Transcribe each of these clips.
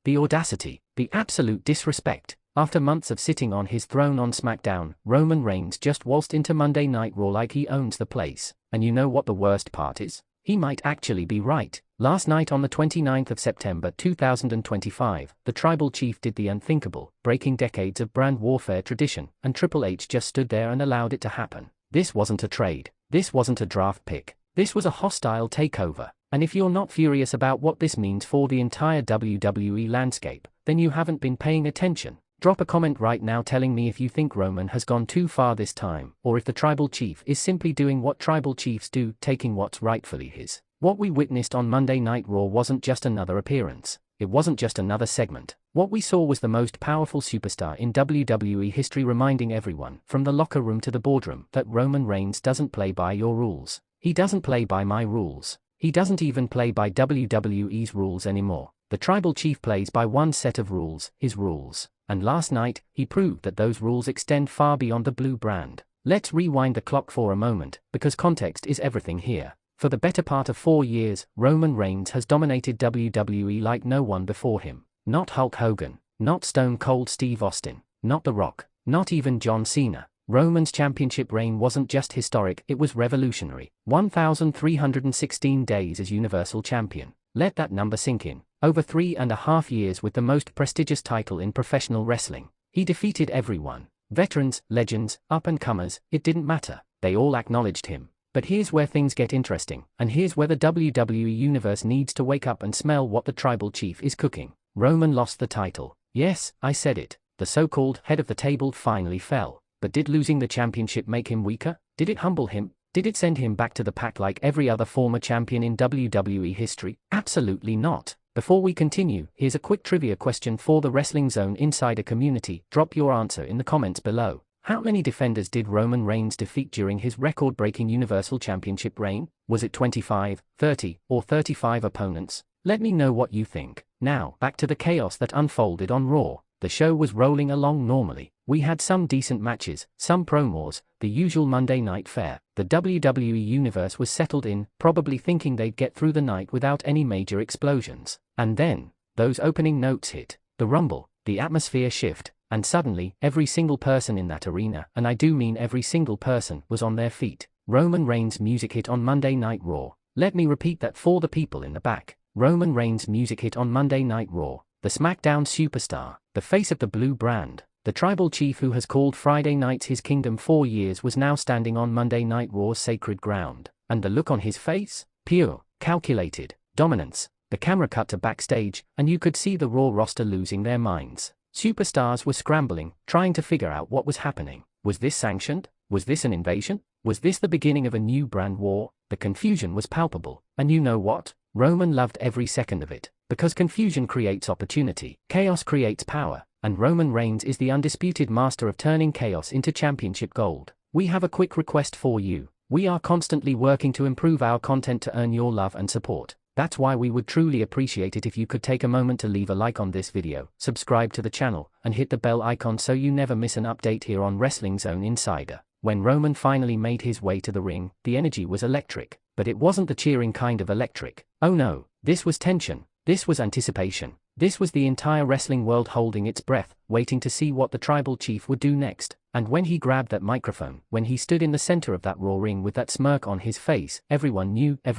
The audacity, the absolute disrespect. After months of sitting on his throne on SmackDown, Roman Reigns just waltzed into Monday Night Raw like he owns the place. And you know what the worst part is? He might actually be right. Last night on the 29th of September 2025, the Tribal Chief did the unthinkable, breaking decades of brand warfare tradition, and Triple H just stood there and allowed it to happen. This wasn't a trade. This wasn't a draft pick. This was a hostile takeover. And if you're not furious about what this means for the entire WWE landscape, then you haven't been paying attention. Drop a comment right now telling me if you think Roman has gone too far this time, or if the Tribal Chief is simply doing what Tribal Chiefs do, taking what's rightfully his. What we witnessed on Monday Night Raw wasn't just another appearance. It wasn't just another segment. What we saw was the most powerful superstar in WWE history reminding everyone, from the locker room to the boardroom, that Roman Reigns doesn't play by your rules. He doesn't play by my rules. He doesn't even play by WWE's rules anymore. The Tribal Chief plays by one set of rules, his rules. And last night, he proved that those rules extend far beyond the blue brand. Let's rewind the clock for a moment, because context is everything here. For the better part of 4 years, Roman Reigns has dominated WWE like no one before him. Not Hulk Hogan, not Stone Cold Steve Austin, not The Rock, not even John Cena. Roman's championship reign wasn't just historic, it was revolutionary. 1,316 days as Universal Champion. Let that number sink in. Over 3.5 years with the most prestigious title in professional wrestling. He defeated everyone. Veterans, legends, up-and-comers, it didn't matter. They all acknowledged him. But here's where things get interesting, and here's where the WWE Universe needs to wake up and smell what the Tribal Chief is cooking. Roman lost the title. Yes, I said it. The so-called head of the table finally fell. But did losing the championship make him weaker? Did it humble him? Did it send him back to the pack like every other former champion in WWE history? Absolutely not. Before we continue, here's a quick trivia question for the Wrestling Zone Insider community. Drop your answer in the comments below. How many defenders did Roman Reigns defeat during his record-breaking Universal Championship reign? Was it 25, 30, or 35 opponents? Let me know what you think. Now, back to the chaos that unfolded on Raw. The show was rolling along normally. We had some decent matches, some promos, the usual Monday night fare. The WWE Universe was settled in, probably thinking they'd get through the night without any major explosions. And then, those opening notes hit. The Rumble, the atmosphere shift, and suddenly, every single person in that arena, and I do mean every single person, was on their feet. Roman Reigns' music hit on Monday Night Raw. Let me repeat that for the people in the back. Roman Reigns' music hit on Monday Night Raw. The SmackDown superstar, the face of the blue brand, the Tribal Chief who has called Friday nights his kingdom 4 years was now standing on Monday Night Raw's sacred ground. And the look on his face? Pure, calculated, dominance. The camera cut to backstage, and you could see the Raw roster losing their minds. Superstars were scrambling, trying to figure out what was happening. Was this sanctioned? Was this an invasion? Was this the beginning of a new brand war? The confusion was palpable. And you know what? Roman loved every second of it. Because confusion creates opportunity, chaos creates power, and Roman Reigns is the undisputed master of turning chaos into championship gold. We have a quick request for you. We are constantly working to improve our content to earn your love and support. That's why we would truly appreciate it if you could take a moment to leave a like on this video, subscribe to the channel, and hit the bell icon so you never miss an update here on Wrestling Zone Insider. When Roman finally made his way to the ring, the energy was electric. But it wasn't the cheering kind of electric. Oh no, this was tension. This was anticipation. This was the entire wrestling world holding its breath, waiting to see what the Tribal Chief would do next. And when he grabbed that microphone, when he stood in the center of that Raw ring with that smirk on his face, everyone knew that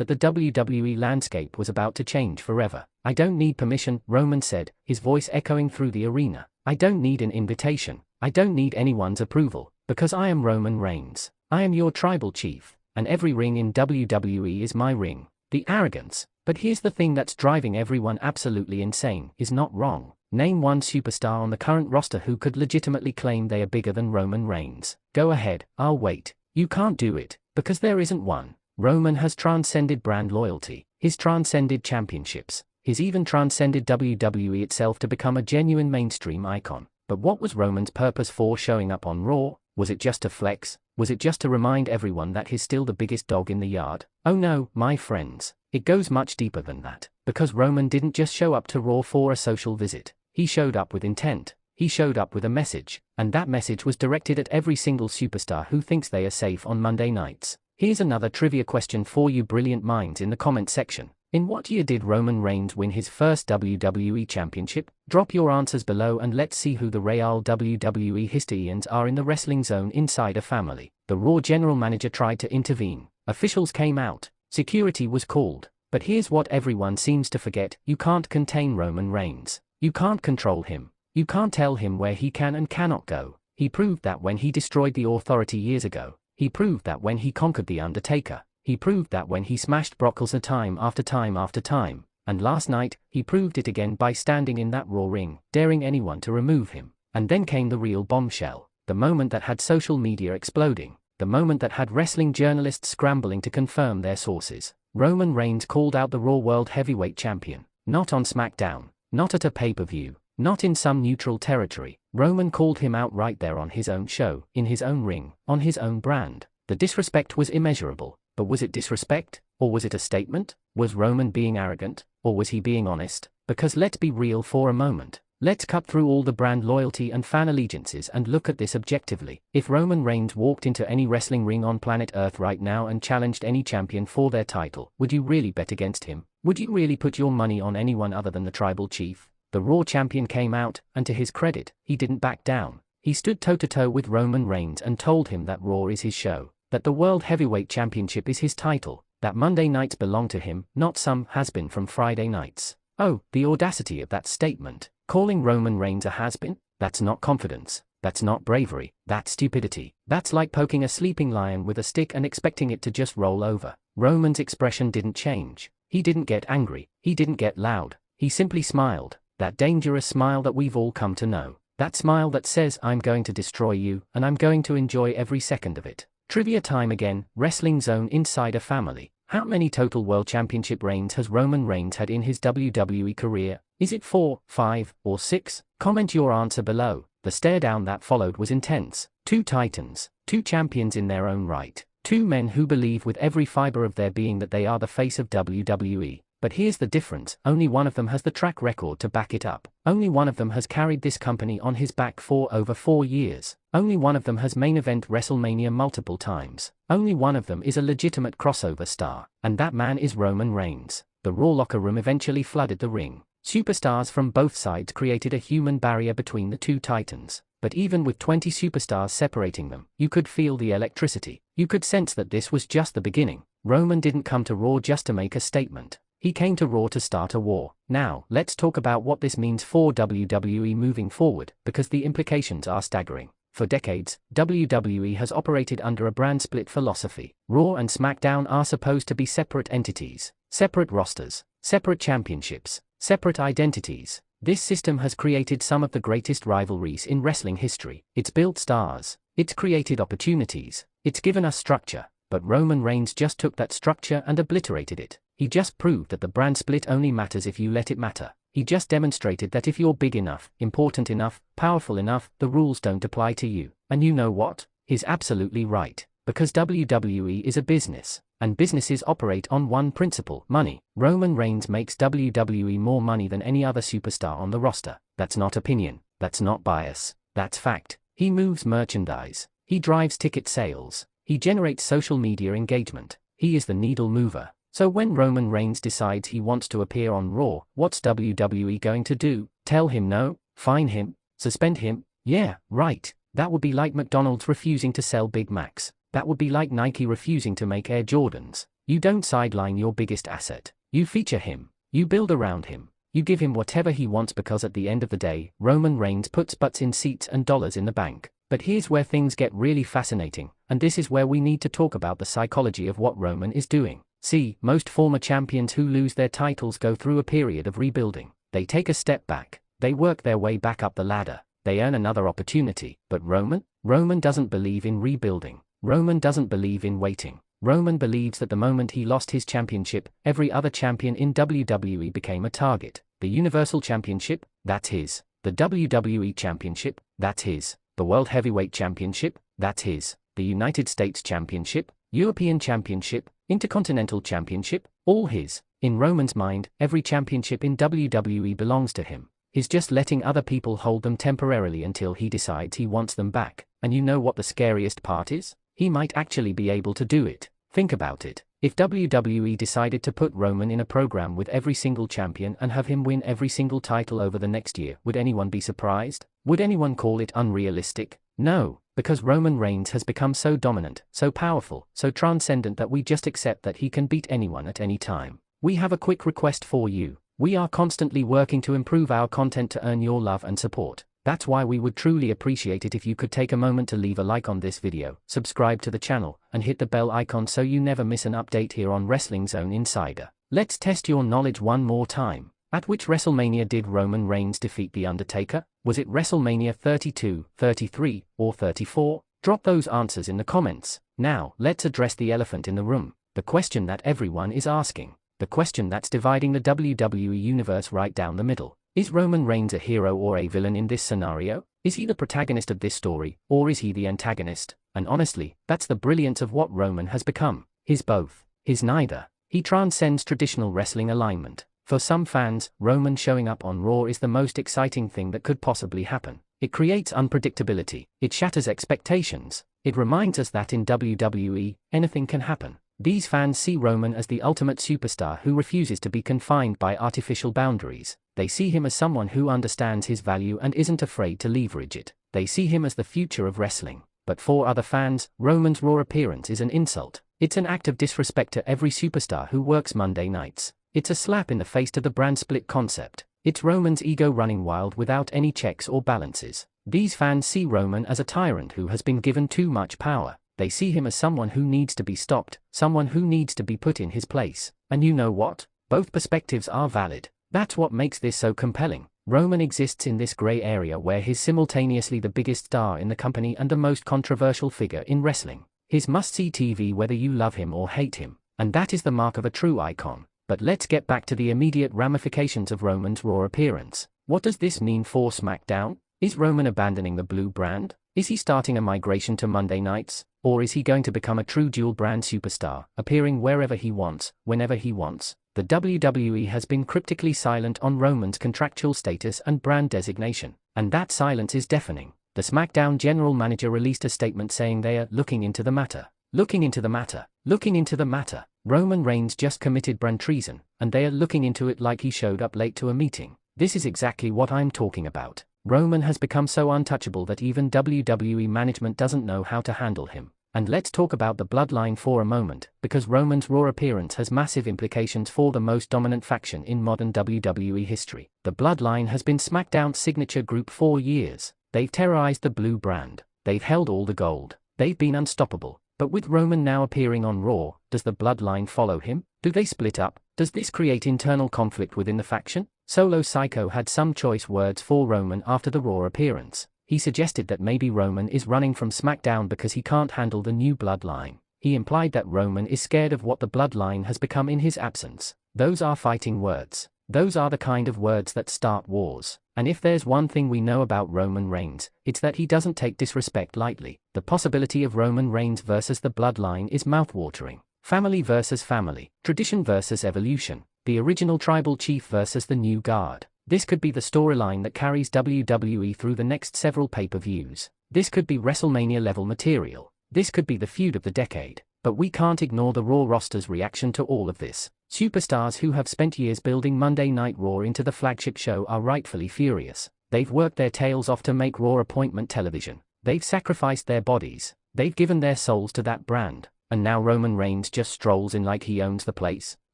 the WWE landscape was about to change forever. I don't need permission, Roman said, his voice echoing through the arena. I don't need an invitation. I don't need anyone's approval, because I am Roman Reigns. I am your Tribal Chief, and every ring in WWE is my ring. The arrogance. But here's the thing that's driving everyone absolutely insane, is not wrong. Name one superstar on the current roster who could legitimately claim they are bigger than Roman Reigns. Go ahead, I'll wait. You can't do it, because there isn't one. Roman has transcended brand loyalty. He's transcended championships. He's even transcended WWE itself to become a genuine mainstream icon. But what was Roman's purpose for showing up on Raw? Was it just to flex? Was it just to remind everyone that he's still the biggest dog in the yard? Oh no, my friends. It goes much deeper than that. Because Roman didn't just show up to Raw for a social visit. He showed up with intent. He showed up with a message. And that message was directed at every single superstar who thinks they are safe on Monday nights. Here's another trivia question for you brilliant minds in the comment section. In what year did Roman Reigns win his first WWE Championship? Drop your answers below and let's see who the real WWE historians are in the Wrestling Zone Insider family. The Raw general manager tried to intervene. Officials came out. Security was called. But here's what everyone seems to forget: you can't contain Roman Reigns. You can't control him. You can't tell him where he can and cannot go. He proved that when he destroyed the Authority years ago. He proved that when he conquered The Undertaker. He proved that when he smashed Brock Lesnar time after time after time. And last night, he proved it again by standing in that Raw ring, daring anyone to remove him. And then came the real bombshell. The moment that had social media exploding. The moment that had wrestling journalists scrambling to confirm their sources. Roman Reigns called out the Raw World Heavyweight Champion. Not on SmackDown. Not at a pay-per-view. Not in some neutral territory. Roman called him out right there on his own show, in his own ring, on his own brand. The disrespect was immeasurable. But was it disrespect? Or was it a statement? Was Roman being arrogant? Or was he being honest? Because let's be real for a moment. Let's cut through all the brand loyalty and fan allegiances and look at this objectively. If Roman Reigns walked into any wrestling ring on planet Earth right now and challenged any champion for their title, would you really bet against him? Would you really put your money on anyone other than the tribal chief? The Raw champion came out, and to his credit, he didn't back down. He stood toe-to-toe with Roman Reigns and told him that Raw is his show, that the World Heavyweight Championship is his title, that Monday nights belong to him, not some has-been from Friday nights. Oh, the audacity of that statement. Calling Roman Reigns a has-been? That's not confidence. That's not bravery. That's stupidity. That's like poking a sleeping lion with a stick and expecting it to just roll over. Roman's expression didn't change. He didn't get angry. He didn't get loud. He simply smiled. That dangerous smile that we've all come to know. That smile that says, I'm going to destroy you, and I'm going to enjoy every second of it. Trivia time again, Wrestling Zone Insider family. How many total World Championship reigns has Roman Reigns had in his WWE career? Is it 4, 5, or 6? Comment your answer below. The stare down that followed was intense. Two titans, two champions in their own right. Two men who believe with every fiber of their being that they are the face of WWE. But here's the difference, only one of them has the track record to back it up. Only one of them has carried this company on his back for over 4 years. Only one of them has main event WrestleMania multiple times. Only one of them is a legitimate crossover star. And that man is Roman Reigns. The Raw locker room eventually flooded the ring. Superstars from both sides created a human barrier between the two titans. But even with 20 superstars separating them, you could feel the electricity. You could sense that this was just the beginning. Roman didn't come to Raw just to make a statement. He came to Raw to start a war. Now, let's talk about what this means for WWE moving forward, because the implications are staggering. For decades, WWE has operated under a brand split philosophy. Raw and SmackDown are supposed to be separate entities, separate rosters, separate championships, separate identities. This system has created some of the greatest rivalries in wrestling history. It's built stars. It's created opportunities. It's given us structure. But Roman Reigns just took that structure and obliterated it. He just proved that the brand split only matters if you let it matter. He just demonstrated that if you're big enough, important enough, powerful enough, the rules don't apply to you. And you know what? He's absolutely right. Because WWE is a business. And businesses operate on one principle: money. Roman Reigns makes WWE more money than any other superstar on the roster. That's not opinion. That's not bias. That's fact. He moves merchandise. He drives ticket sales. He generates social media engagement. He is the needle mover. So when Roman Reigns decides he wants to appear on Raw, what's WWE going to do? Tell him no? Fine him? Suspend him? Yeah, right. That would be like McDonald's refusing to sell Big Macs. That would be like Nike refusing to make Air Jordans. You don't sideline your biggest asset. You feature him. You build around him. You give him whatever he wants, because at the end of the day, Roman Reigns puts butts in seats and dollars in the bank. But here's where things get really fascinating, and this is where we need to talk about the psychology of what Roman is doing. See, most former champions who lose their titles go through a period of rebuilding. They take a step back. They work their way back up the ladder. They earn another opportunity. But Roman doesn't believe in rebuilding. Roman doesn't believe in waiting. Roman believes that the moment he lost his championship, every other champion in WWE became a target. The Universal Championship, that's his. The WWE Championship, that's his. The World Heavyweight Championship, that's his. The United States Championship, European Championship, Intercontinental Championship, all his. In Roman's mind, every championship in WWE belongs to him. He's just letting other people hold them temporarily until he decides he wants them back. And you know what the scariest part is? He might actually be able to do it. Think about it. If WWE decided to put Roman in a program with every single champion and have him win every single title over the next year, would anyone be surprised? Would anyone call it unrealistic? No, because Roman Reigns has become so dominant, so powerful, so transcendent that we just accept that he can beat anyone at any time. We have a quick request for you. We are constantly working to improve our content to earn your love and support. That's why we would truly appreciate it if you could take a moment to leave a like on this video, subscribe to the channel, and hit the bell icon so you never miss an update here on Wrestling Zone Insider. Let's test your knowledge one more time. At which WrestleMania did Roman Reigns defeat The Undertaker? Was it WrestleMania 32, 33, or 34? Drop those answers in the comments. Now, let's address the elephant in the room. The question that everyone is asking. The question that's dividing the WWE universe right down the middle. Is Roman Reigns a hero or a villain in this scenario? Is he the protagonist of this story, or is he the antagonist? And honestly, that's the brilliance of what Roman has become. He's both. He's neither. He transcends traditional wrestling alignment. For some fans, Roman showing up on Raw is the most exciting thing that could possibly happen. It creates unpredictability. It shatters expectations. It reminds us that in WWE, anything can happen. These fans see Roman as the ultimate superstar who refuses to be confined by artificial boundaries. They see him as someone who understands his value and isn't afraid to leverage it. They see him as the future of wrestling. But for other fans, Roman's Raw appearance is an insult. It's an act of disrespect to every superstar who works Monday nights. It's a slap in the face to the brand split concept. It's Roman's ego running wild without any checks or balances. These fans see Roman as a tyrant who has been given too much power. They see him as someone who needs to be stopped, someone who needs to be put in his place. And you know what? Both perspectives are valid. That's what makes this so compelling. Roman exists in this gray area where he's simultaneously the biggest star in the company and the most controversial figure in wrestling. He's must-see TV whether you love him or hate him. And that is the mark of a true icon. But let's get back to the immediate ramifications of Roman's Raw appearance. What does this mean for SmackDown? Is Roman abandoning the blue brand? Is he starting a migration to Monday nights? Or is he going to become a true dual-brand superstar, appearing wherever he wants, whenever he wants? The WWE has been cryptically silent on Roman's contractual status and brand designation, and that silence is deafening. The SmackDown general manager released a statement saying they are looking into the matter. Looking into the matter. Looking into the matter. Roman Reigns just committed brand treason, and they are looking into it like he showed up late to a meeting. This is exactly what I'm talking about. Roman has become so untouchable that even WWE management doesn't know how to handle him. And let's talk about the Bloodline for a moment, because Roman's Raw appearance has massive implications for the most dominant faction in modern WWE history. The Bloodline has been SmackDown's signature group for years. They've terrorized the blue brand. They've held all the gold. They've been unstoppable. But with Roman now appearing on Raw, does the Bloodline follow him? Do they split up? Does this create internal conflict within the faction? Solo Psycho had some choice words for Roman after the Raw appearance. He suggested that maybe Roman is running from SmackDown because he can't handle the new Bloodline. He implied that Roman is scared of what the Bloodline has become in his absence. Those are fighting words. Those are the kind of words that start wars. And if there's one thing we know about Roman Reigns, it's that he doesn't take disrespect lightly. The possibility of Roman Reigns versus the Bloodline is mouthwatering. Family versus family. Tradition versus evolution. The original tribal chief versus the new guard. This could be the storyline that carries WWE through the next several pay-per-views. This could be WrestleMania-level material. This could be the feud of the decade. But we can't ignore the Raw roster's reaction to all of this. Superstars who have spent years building Monday Night Raw into the flagship show are rightfully furious. They've worked their tails off to make Raw appointment television. They've sacrificed their bodies. They've given their souls to that brand. And now Roman Reigns just strolls in like he owns the place.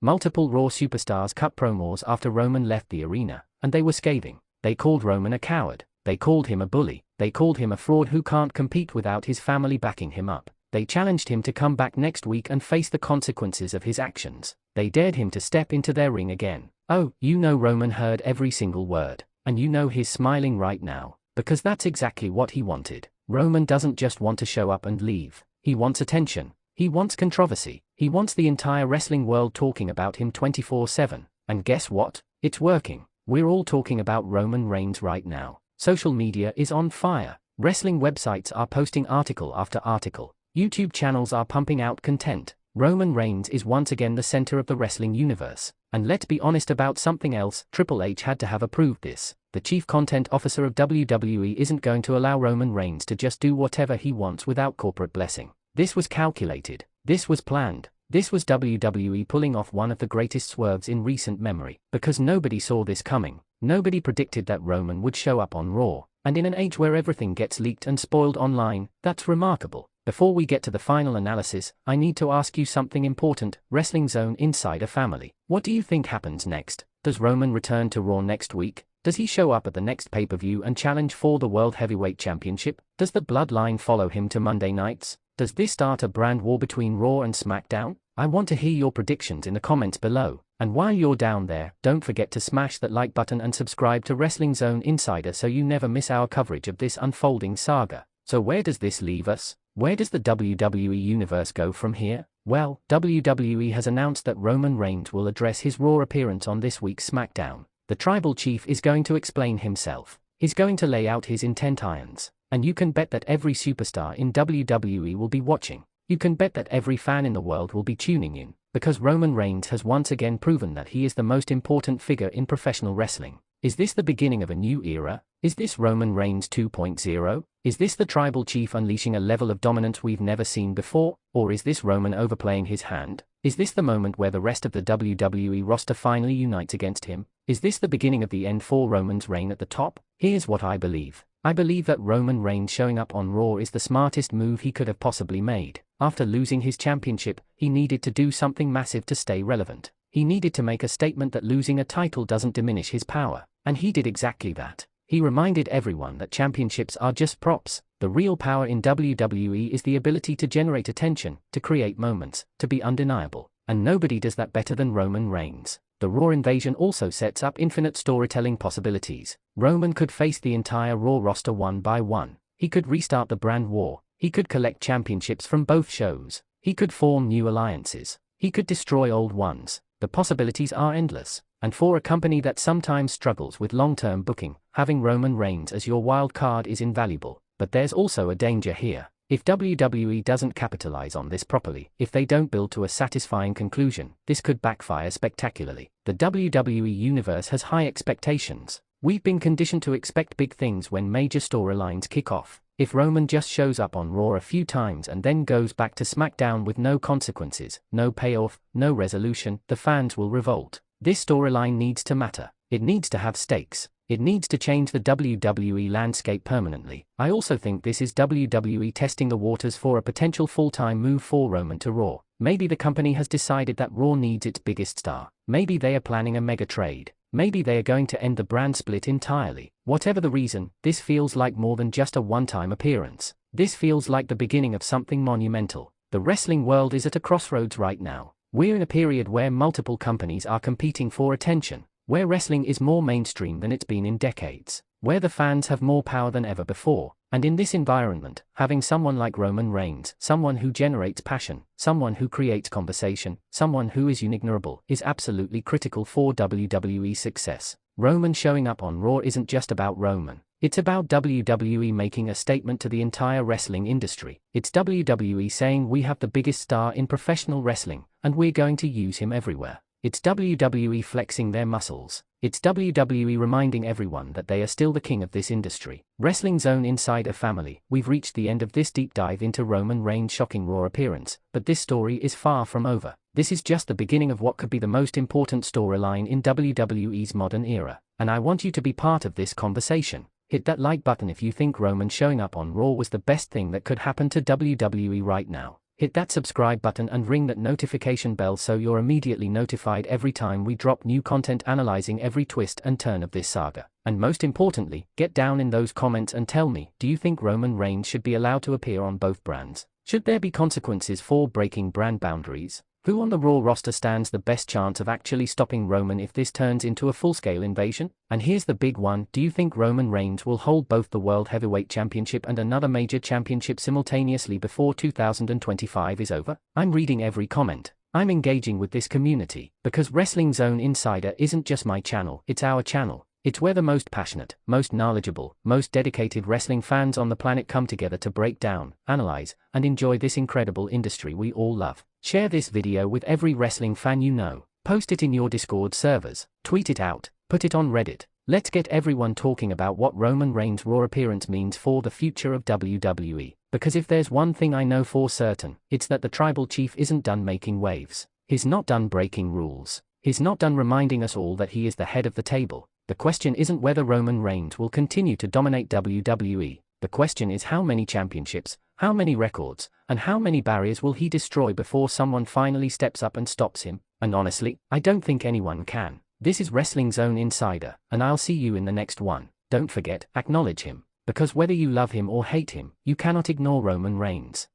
Multiple Raw superstars cut promos after Roman left the arena, and they were scathing. They called Roman a coward. They called him a bully. They called him a fraud who can't compete without his family backing him up. They challenged him to come back next week and face the consequences of his actions. They dared him to step into their ring again. Oh, you know Roman heard every single word. And you know he's smiling right now. Because that's exactly what he wanted. Roman doesn't just want to show up and leave. He wants attention. He wants controversy. He wants the entire wrestling world talking about him 24/7. And guess what? It's working. We're all talking about Roman Reigns right now. Social media is on fire. Wrestling websites are posting article after article. YouTube channels are pumping out content. Roman Reigns is once again the center of the wrestling universe. And let's be honest about something else, Triple H had to have approved this. The chief content officer of WWE isn't going to allow Roman Reigns to just do whatever he wants without corporate blessing. This was calculated. This was planned. This was WWE pulling off one of the greatest swerves in recent memory, because nobody saw this coming. Nobody predicted that Roman would show up on Raw, and in an age where everything gets leaked and spoiled online, that's remarkable. Before we get to the final analysis, I need to ask you something important, Wrestling Zone Insider family. What do you think happens next? Does Roman return to Raw next week? Does he show up at the next pay-per-view and challenge for the World Heavyweight Championship? Does the Bloodline follow him to Monday nights? Does this start a brand war between Raw and SmackDown? I want to hear your predictions in the comments below. And while you're down there, don't forget to smash that like button and subscribe to Wrestling Zone Insider so you never miss our coverage of this unfolding saga. So where does this leave us? Where does the WWE Universe go from here? Well, WWE has announced that Roman Reigns will address his Raw appearance on this week's SmackDown. The Tribal Chief is going to explain himself. He's going to lay out his intent irons. And you can bet that every superstar in WWE will be watching. You can bet that every fan in the world will be tuning in, because Roman Reigns has once again proven that he is the most important figure in professional wrestling. Is this the beginning of a new era? Is this Roman Reigns 2.0? Is this the Tribal Chief unleashing a level of dominance we've never seen before? Or is this Roman overplaying his hand? Is this the moment where the rest of the WWE roster finally unites against him? Is this the beginning of the end for Roman's reign at the top? Here's what I believe. I believe that Roman Reigns showing up on Raw is the smartest move he could have possibly made. After losing his championship, he needed to do something massive to stay relevant. He needed to make a statement that losing a title doesn't diminish his power. And he did exactly that. He reminded everyone that championships are just props. The real power in WWE is the ability to generate attention, to create moments, to be undeniable. And nobody does that better than Roman Reigns. The Raw invasion also sets up infinite storytelling possibilities. Roman could face the entire Raw roster one by one. He could restart the brand war. He could collect championships from both shows. He could form new alliances. He could destroy old ones. The possibilities are endless. And for a company that sometimes struggles with long-term booking, having Roman Reigns as your wild card is invaluable. But there's also a danger here. If WWE doesn't capitalize on this properly, if they don't build to a satisfying conclusion, this could backfire spectacularly. The WWE Universe has high expectations. We've been conditioned to expect big things when major storylines kick off. If Roman just shows up on Raw a few times and then goes back to SmackDown with no consequences, no payoff, no resolution, the fans will revolt. This storyline needs to matter. It needs to have stakes. It needs to change the WWE landscape permanently. I also think this is WWE testing the waters for a potential full-time move for Roman to Raw. Maybe the company has decided that Raw needs its biggest star. Maybe they are planning a mega trade. Maybe they are going to end the brand split entirely. Whatever the reason, this feels like more than just a one-time appearance. This feels like the beginning of something monumental. The wrestling world is at a crossroads right now. We're in a period where multiple companies are competing for attention, where wrestling is more mainstream than it's been in decades, where the fans have more power than ever before. And in this environment, having someone like Roman Reigns, someone who generates passion, someone who creates conversation, someone who is unignorable, is absolutely critical for WWE's success. Roman showing up on Raw isn't just about Roman. It's about WWE making a statement to the entire wrestling industry. It's WWE saying we have the biggest star in professional wrestling, and we're going to use him everywhere. It's WWE flexing their muscles. It's WWE reminding everyone that they are still the king of this industry. Wrestling Zone Insider family, we've reached the end of this deep dive into Roman Reigns' shocking Raw appearance, but this story is far from over. This is just the beginning of what could be the most important storyline in WWE's modern era, and I want you to be part of this conversation. Hit that like button if you think Roman showing up on Raw was the best thing that could happen to WWE right now. Hit that subscribe button and ring that notification bell so you're immediately notified every time we drop new content analyzing every twist and turn of this saga. And most importantly, get down in those comments and tell me, do you think Roman Reigns should be allowed to appear on both brands? Should there be consequences for breaking brand boundaries? Who on the Raw roster stands the best chance of actually stopping Roman if this turns into a full-scale invasion? And here's the big one, do you think Roman Reigns will hold both the World Heavyweight Championship and another major championship simultaneously before 2025 is over? I'm reading every comment. I'm engaging with this community, because Wrestling Zone Insider isn't just my channel, it's our channel. It's where the most passionate, most knowledgeable, most dedicated wrestling fans on the planet come together to break down, analyze, and enjoy this incredible industry we all love. Share this video with every wrestling fan you know. Post it in your Discord servers. Tweet it out. Put it on Reddit. Let's get everyone talking about what Roman Reigns' Raw appearance means for the future of WWE. Because if there's one thing I know for certain, it's that the tribal chief isn't done making waves. He's not done breaking rules. He's not done reminding us all that he is the head of the table. The question isn't whether Roman Reigns will continue to dominate WWE. The question is how many championships, how many records, and how many barriers will he destroy before someone finally steps up and stops him? And honestly, I don't think anyone can. This is Wrestling Zone Insider, and I'll see you in the next one. Don't forget, acknowledge him. Because whether you love him or hate him, you cannot ignore Roman Reigns.